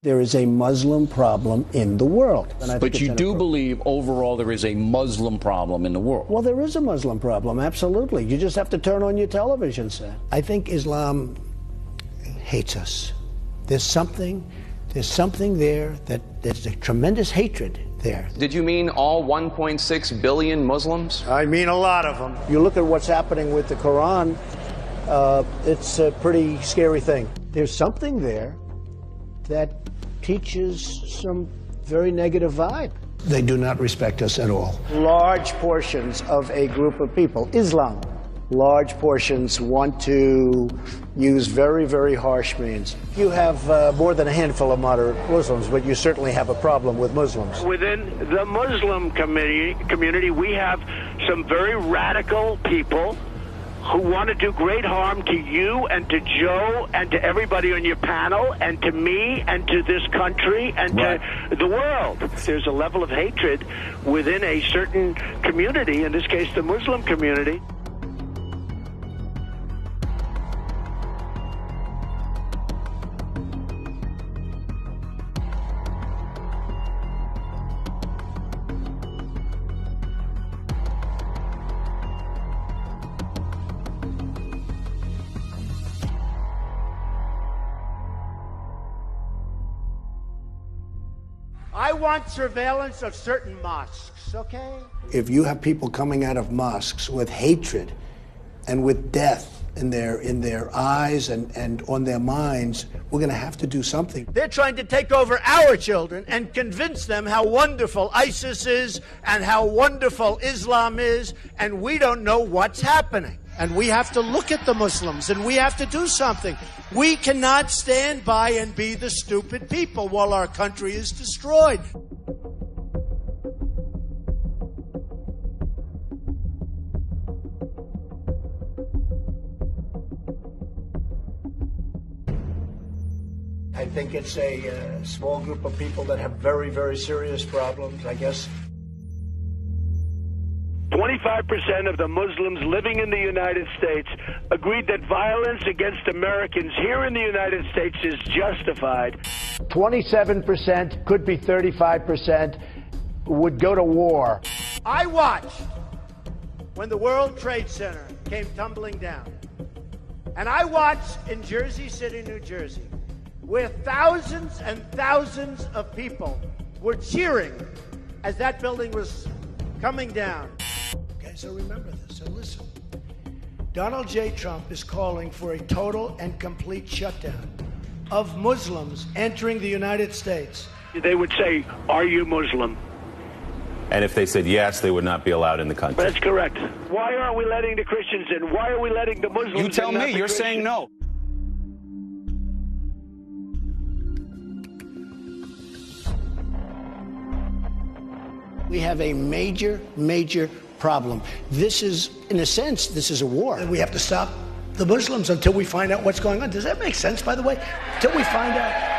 There is a Muslim problem in the world. But you do believe overall there is a Muslim problem in the world? Well, there is a Muslim problem, absolutely. You just have to turn on your television set. I think Islam hates us. There's something there that there's a tremendous hatred there. Did you mean all 1.6 billion Muslims? I mean a lot of them. You look at what's happening with the Quran, it's a pretty scary thing. There's something there that teaches some very negative vibe. They do not respect us at all. Large portions of a group of people, Islam, large portions want to use very, very harsh means. You have more than a handful of moderate Muslims, but you certainly have a problem with Muslims. Within the Muslim community, we have some very radical people who want to do great harm to you and to Joe and to everybody on your panel and to me and to this country and to the world. There's a level of hatred within a certain community, in this case the Muslim community. I want surveillance of certain mosques, okay? If you have people coming out of mosques with hatred and with death in their eyes and on their minds, we're going to have to do something. They're trying to take over our children and convince them how wonderful ISIS is and how wonderful Islam is, and we don't know what's happening. And we have to look at the Muslims, and we have to do something. We cannot stand by and be the stupid people while our country is destroyed. I think it's a small group of people that have very, very serious problems, I guess. 25% of the Muslims living in the United States agreed that violence against Americans here in the United States is justified. 27%, could be 35%, would go to war. I watched when the World Trade Center came tumbling down. And I watched in Jersey City, New Jersey, where thousands and thousands of people were cheering as that building was coming down. Okay, so remember this, so listen. Donald J. Trump is calling for a total and complete shutdown of Muslims entering the United States. They would say, "Are you Muslim?" And if they said yes, they would not be allowed in the country. That's correct. Why aren't we letting the Christians in? Why are we letting the Muslims in? You tell me. You're Christians? saying no. We have a major, major problem. This is, in a sense, this is a war. And we have to stop the Muslims until we find out what's going on. Does that make sense, by the way? Until we find out.